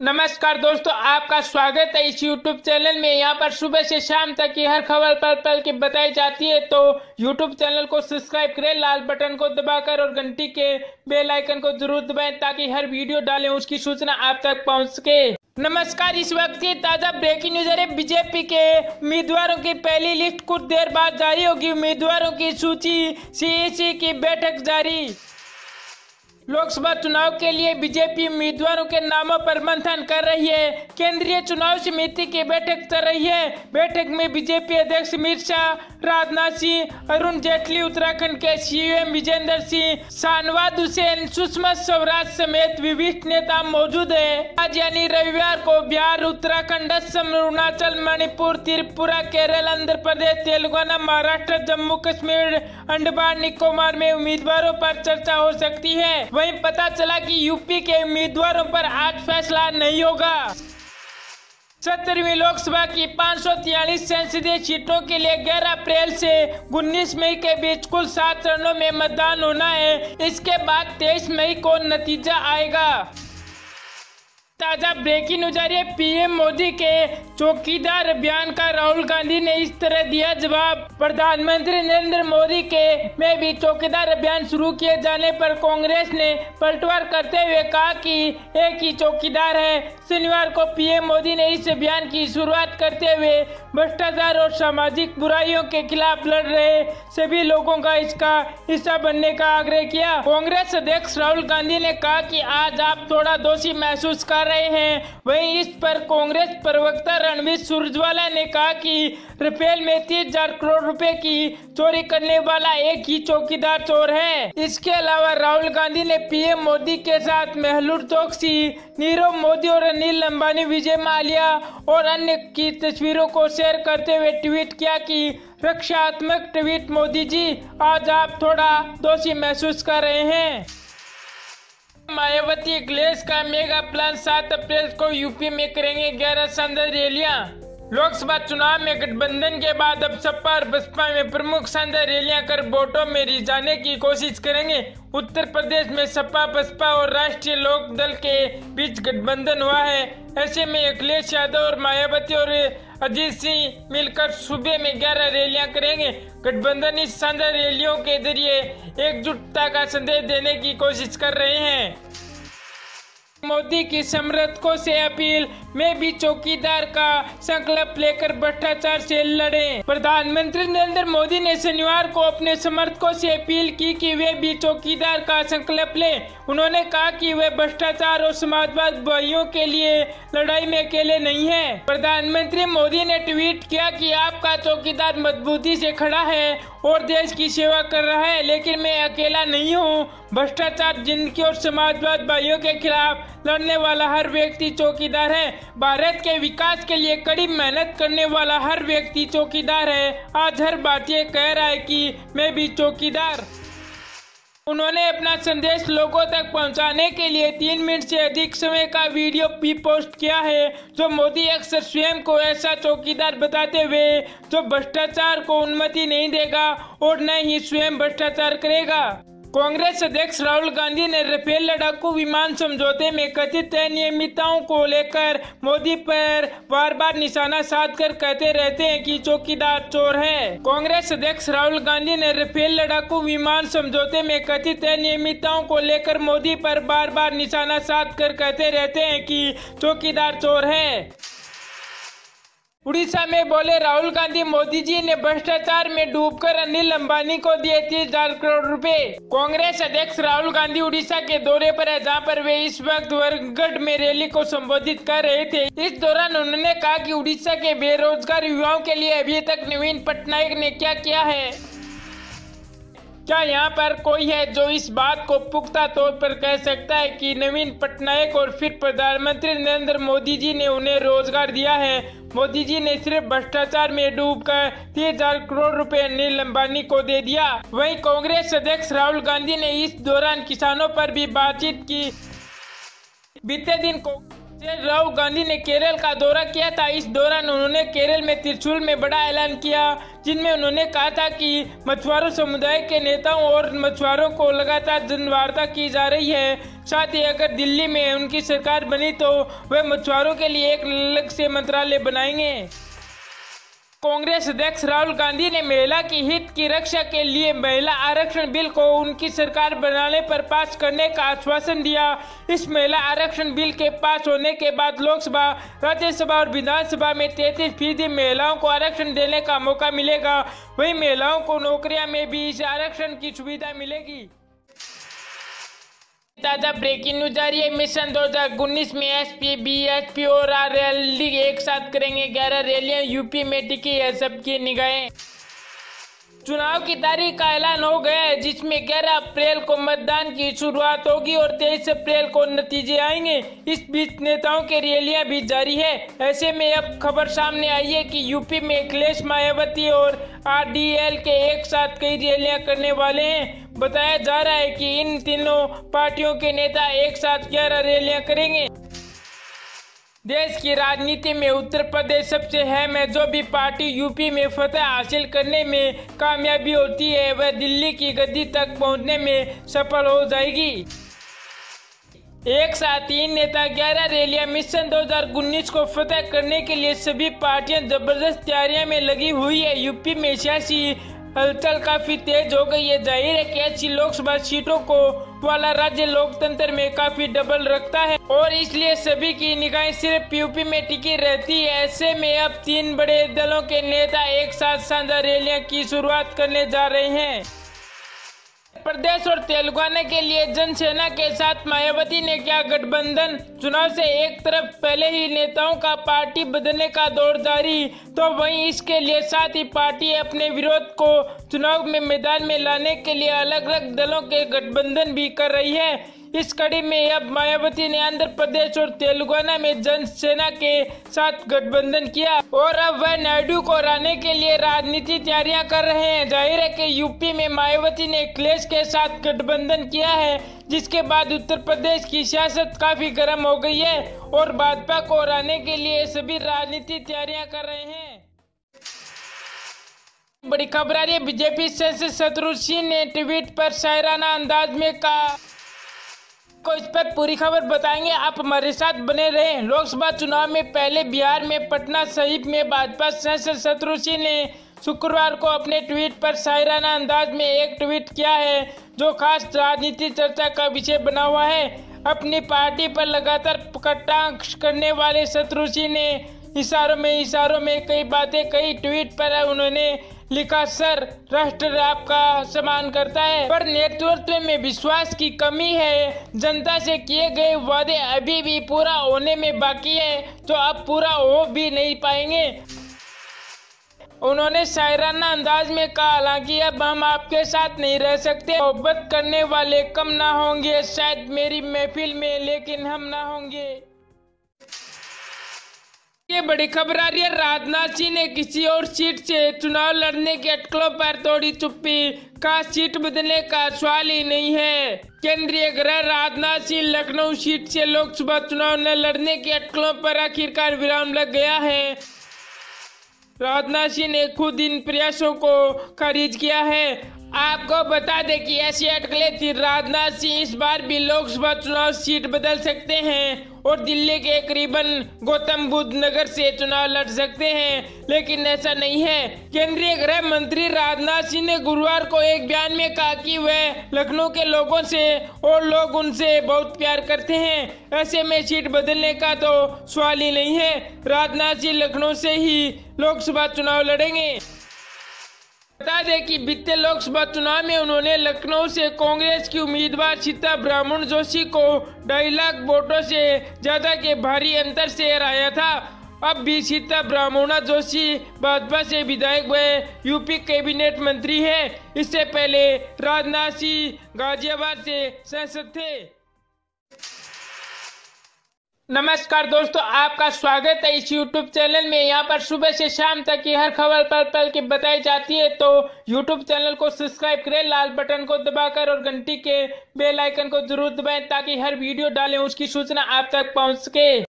नमस्कार दोस्तों, आपका स्वागत है इस YouTube चैनल में। यहाँ पर सुबह से शाम तक की हर खबर पल पल की बताई जाती है, तो YouTube चैनल को सब्सक्राइब करें लाल बटन को दबाकर और घंटी के बेल आइकन को जरूर दबाएं ताकि हर वीडियो डालें उसकी सूचना आप तक पहुँच सके। नमस्कार, इस वक्त की ताज़ा ब्रेकिंग न्यूज है। बीजेपी के उम्मीदवारों की पहली लिस्ट कुछ देर बाद जारी होगी। उम्मीदवारों की सूची, CEC की बैठक जारी। लोकसभा चुनाव के लिए बीजेपी उम्मीदवारों के नामों पर मंथन कर रही है। केंद्रीय चुनाव समिति की बैठक चल रही है। बैठक में बीजेपी अध्यक्ष अमित शाह, राजनाथ सिंह, अरुण जेटली, उत्तराखंड के CM विजेंद्र सिंह, शाहनवाज हुसैन, सुषमा स्वराज समेत विभिन्न नेता मौजूद है। आज यानी रविवार को बिहार, उत्तराखंड, असम, अरुणाचल, मणिपुर, त्रिपुरा, केरल, आंध्र प्रदेश, तेलंगाना, महाराष्ट्र, जम्मू कश्मीर, अंडमान निकोबार में उम्मीदवारों पर चर्चा हो सकती है। वहीं पता चला कि यूपी के उम्मीदवारों पर आज फैसला नहीं होगा। 17वीं लोकसभा की 543 संसदीय सीटों के लिए 11 अप्रैल से 19 मई के बीच कुल 7 चरणों में मतदान होना है। इसके बाद 23 मई को नतीजा आएगा। ताजा ब्रेकिंग न्यूज आ रही है। PM मोदी के चौकीदार अभियान का राहुल गांधी ने इस तरह दिया जवाब। प्रधानमंत्री नरेंद्र मोदी के में भी चौकीदार अभियान शुरू किए जाने पर कांग्रेस ने पलटवार करते हुए कहा कि एक ही चौकीदार है। शनिवार को PM मोदी ने इस अभियान की शुरुआत करते हुए भ्रष्टाचार और सामाजिक बुराइयों के खिलाफ लड़ रहे सभी लोगों का इसका हिस्सा बनने का आग्रह किया। कांग्रेस अध्यक्ष राहुल गांधी ने कहा कि आज आप थोड़ा दोषी महसूस कर रहे हैं। वहीं इस पर कांग्रेस प्रवक्ता रणदीप सुरजेवाला ने कहा कि राफेल में 30,000 करोड़ रुपए की चोरी करने वाला एक ही चौकीदार चोर है। इसके अलावा राहुल गांधी ने PM मोदी के साथ मेहुल चोकसी, नीरव मोदी और अनिल अंबानी, विजय माल्या और अन्य की तस्वीरों को शेयर करते हुए ट्वीट किया कि रक्षात्मक ट्वीट, मोदी जी आज आप थोड़ा दोषी महसूस कर रहे हैं। मायावती अखिलेश का मेगा प्लान, 7 अप्रैल को यूपी में करेंगे 11 शानदार रैलियां। लोकसभा चुनाव में गठबंधन के बाद अब सपा और बसपा में प्रमुख शानदार रैलियां कर वोटों में रिझाने की कोशिश करेंगे। उत्तर प्रदेश में सपा, बसपा और राष्ट्रीय लोक दल के बीच गठबंधन हुआ है। ऐसे में अखिलेश यादव और मायावती और अजीत सिंह मिलकर सूबे में 11 रैलियां करेंगे। गठबंधन इस शानदार रैलियों के जरिए एकजुटता का संदेश देने की कोशिश कर रहे हैं। मोदी की समर्थकों से अपील, में भी चौकीदार का संकल्प लेकर भ्रष्टाचार से लड़ें। प्रधानमंत्री नरेंद्र मोदी ने शनिवार को अपने समर्थकों से अपील की कि वे भी चौकीदार का संकल्प लें। उन्होंने कहा कि वे भ्रष्टाचार और समाजवाद बुराइयों के लिए लड़ाई में अकेले नहीं हैं। प्रधानमंत्री मोदी ने ट्वीट किया कि आपका चौकीदार मजबूती से खड़ा है और देश की सेवा कर रहा है, लेकिन मैं अकेला नहीं हूँ। भ्रष्टाचार, जिंदगी और समाजवाद बुराइयों के खिलाफ लड़ने वाला हर व्यक्ति चौकीदार है। भारत के विकास के लिए कड़ी मेहनत करने वाला हर व्यक्ति चौकीदार है। आज हर भारतीय कह रहा है कि मैं भी चौकीदार। उन्होंने अपना संदेश लोगों तक पहुंचाने के लिए 3 मिनट से अधिक समय का वीडियो भी पोस्ट किया है, जो मोदी अक्सर स्वयं को ऐसा चौकीदार बताते हुए जो भ्रष्टाचार को अनुमति नहीं देगा और न ही स्वयं भ्रष्टाचार करेगा। कांग्रेस अध्यक्ष राहुल गांधी ने राफेल लड़ाकू विमान समझौते में कथित अनियमितताओं को लेकर मोदी पर बार बार निशाना साधकर कहते रहते हैं कि चौकीदार चोर है। कांग्रेस अध्यक्ष राहुल गांधी ने राफेल लड़ाकू विमान समझौते में कथित अनियमितताओं को लेकर मोदी पर बार बार निशाना साधकर कहते रहते हैं कि चौकीदार चोर है। उड़ीसा में बोले राहुल गांधी, मोदी जी ने भ्रष्टाचार में डूबकर अनिल अंबानी को दिए 30,000 करोड़ रुपए। कांग्रेस अध्यक्ष राहुल गांधी उड़ीसा के दौरे पर है, जहां पर वे इस वक्त वरगढ़ में रैली को संबोधित कर रहे थे। इस दौरान उन्होंने कहा कि उड़ीसा के बेरोजगार युवाओं के लिए अभी तक नवीन पटनायक ने क्या किया है। क्या यहाँ पर कोई है जो इस बात को पुख्ता तौर पर कह सकता है कि नवीन पटनायक और फिर प्रधानमंत्री नरेंद्र मोदी जी ने उन्हें रोजगार दिया है। मोदी जी ने सिर्फ भ्रष्टाचार में डूबकर 30,000 करोड़ रुपए अनिल अंबानी को दे दिया। वहीं कांग्रेस अध्यक्ष राहुल गांधी ने इस दौरान किसानों पर भी बातचीत की। बीते दिन राहुल गांधी ने केरल का दौरा किया था। इस दौरान उन्होंने केरल में त्रिशूल में बड़ा ऐलान किया, जिनमें उन्होंने कहा था कि मछुआरों समुदाय के नेताओं और मछुआरों को लगातार जनवार्ता की जा रही है। साथ ही अगर दिल्ली में उनकी सरकार बनी तो वे मछुआरों के लिए एक अलग से मंत्रालय बनाएंगे। कांग्रेस अध्यक्ष राहुल गांधी ने महिला की हित की रक्षा के लिए महिला आरक्षण बिल को उनकी सरकार बनाने पर पास करने का आश्वासन दिया। इस महिला आरक्षण बिल के पास होने के बाद लोकसभा, राज्यसभा और विधानसभा में 33% महिलाओं को आरक्षण देने का मौका मिलेगा। वहीं महिलाओं को नौकरियां में भी इस आरक्षण की सुविधा मिलेगी। ताजा ब्रेकिंग न्यूज आ रही है। मिशन 2019 में एसपी, बीएसपी और आरएलडी एक साथ करेंगे 11 रैलियां। यूपी में टिकी है सबकी निगाहें। चुनाव की तारीख का ऐलान हो गया है, जिसमें 11 अप्रैल को मतदान की शुरुआत होगी और 23 अप्रैल को नतीजे आएंगे। इस बीच नेताओं की रैलियां भी जारी है। ऐसे में अब खबर सामने आई है कि यूपी में अखिलेश, मायावती और आरडीएल के एक साथ कई रैलियां करने वाले हैं। बताया जा रहा है कि इन तीनों पार्टियों के नेता एक साथ 11 रैलियां करेंगे। देश की राजनीति में उत्तर प्रदेश सबसे अहम है। जो भी पार्टी यूपी में फतह हासिल करने में कामयाबी होती है वह दिल्ली की गद्दी तक पहुंचने में सफल हो जाएगी। एक साथ तीन नेता 11 रैलियां। मिशन 2019 को फतह करने के लिए सभी पार्टियां जबरदस्त तैयारियों में लगी हुई है। यूपी में सियासी हलचल काफी तेज हो गई है। जाहिर है कि ऐसी लोकसभा सीटों को वाला राज्य लोकतंत्र में काफी डबल रखता है और इसलिए सभी की निगाहें सिर्फ यूपी में टिकी रहती है। ऐसे में अब 3 बड़े दलों के नेता एक साथ साझा रैलियां की शुरुआत करने जा रहे हैं। प्रदेश और तेलंगाना के लिए जनसेना के साथ मायावती ने किया गठबंधन। चुनाव से एक तरफ पहले ही नेताओं का पार्टी बदलने का दौर जारी, तो वहीं इसके लिए साथ ही पार्टी अपने विरोध को चुनाव में मैदान में लाने के लिए अलग अलग दलों के गठबंधन भी कर रही है। इस कड़ी में अब मायावती ने आंध्र प्रदेश और तेलंगाना में जनसेना के साथ गठबंधन किया और अब वह नायडू को हराने के लिए राजनीतिक तैयारियां कर रहे हैं। जाहिर है कि यूपी में मायावती ने अखिलेश के साथ गठबंधन किया है, जिसके बाद उत्तर प्रदेश की सियासत काफी गर्म हो गई है और भाजपा को हराने के लिए सभी राजनीतिक तैयारियां कर रहे हैं। बड़ी खबर आ रही है। बीजेपी सांसद शत्रुघ्न सिंह ने ट्वीट पर शायराना अंदाज में कहा को इस पर पूरी खबर बताएंगे, आप हमारे साथ बने रहें। लोकसभा चुनाव में पहले बिहार में पटना साहिब में भाजपा सांसद शत्रुघ्न सिंह ने शुक्रवार को अपने ट्वीट पर शायराना अंदाज में एक ट्वीट किया है, जो खास राजनीतिक चर्चा का विषय बना हुआ है। अपनी पार्टी पर लगातार कटाक्ष करने वाले शत्रुघ्न सिंह ने इशारों में कई बातें कही। ट्वीट पर उन्होंने लिखा, सर, राष्ट्र आपका सम्मान करता है पर नेतृत्व में विश्वास की कमी है। जनता से किए गए वादे अभी भी पूरा होने में बाकी है, जो अब पूरा हो भी नहीं पाएंगे। उन्होंने शायराना अंदाज में कहा, हालांकि अब हम आपके साथ नहीं रह सकते। मोहब्बत करने वाले कम ना होंगे शायद मेरी महफिल में, लेकिन हम ना होंगे। ये बड़ी खबर आ रही है। राजनाथ सिंह ने किसी और सीट से चुनाव लड़ने के अटकलों पर तोड़ी चुप्पी, का सीट बदलने का सवाल ही नहीं है। केंद्रीय गृह राजनाथ सिंह लखनऊ सीट से लोकसभा चुनाव न लड़ने के अटकलों पर आखिरकार विराम लग गया है। राजनाथ सिंह ने खुद इन प्रयासों को खारिज किया है। आपको बता दें कि ऐसी अटकलें थी। राजनाथ सिंह इस बार भी लोकसभा चुनाव सीट बदल सकते हैं और दिल्ली के करीबन गौतम बुद्ध नगर से चुनाव लड़ सकते हैं, लेकिन ऐसा नहीं है। केंद्रीय गृह मंत्री राजनाथ सिंह ने गुरुवार को एक बयान में कहा कि वह लखनऊ के लोगों से और लोग उनसे बहुत प्यार करते हैं। ऐसे में सीट बदलने का तो सवाल ही नहीं है। राजनाथ सिंह लखनऊ से ही लोकसभा चुनाव लड़ेंगे। बता दें कि बीते लोकसभा चुनाव में उन्होंने लखनऊ से कांग्रेस की उम्मीदवार सीता ब्राह्मण जोशी को 2.5 लाख वोटों से ज्यादा के भारी अंतर से हराया था। अब भी सीता ब्राह्मण जोशी भाजपा से विधायक व यूपी कैबिनेट मंत्री है। इससे पहले राजनाथ सिंह गाजियाबाद से सांसद थे। नमस्कार दोस्तों, आपका स्वागत है इस YouTube चैनल में। यहाँ पर सुबह से शाम तक की हर खबर पल पल की बताई जाती है, तो YouTube चैनल को सब्सक्राइब करें लाल बटन को दबाकर और घंटी के बेल आइकन को जरूर दबाएं ताकि हर वीडियो डालें उसकी सूचना आप तक पहुँच सके।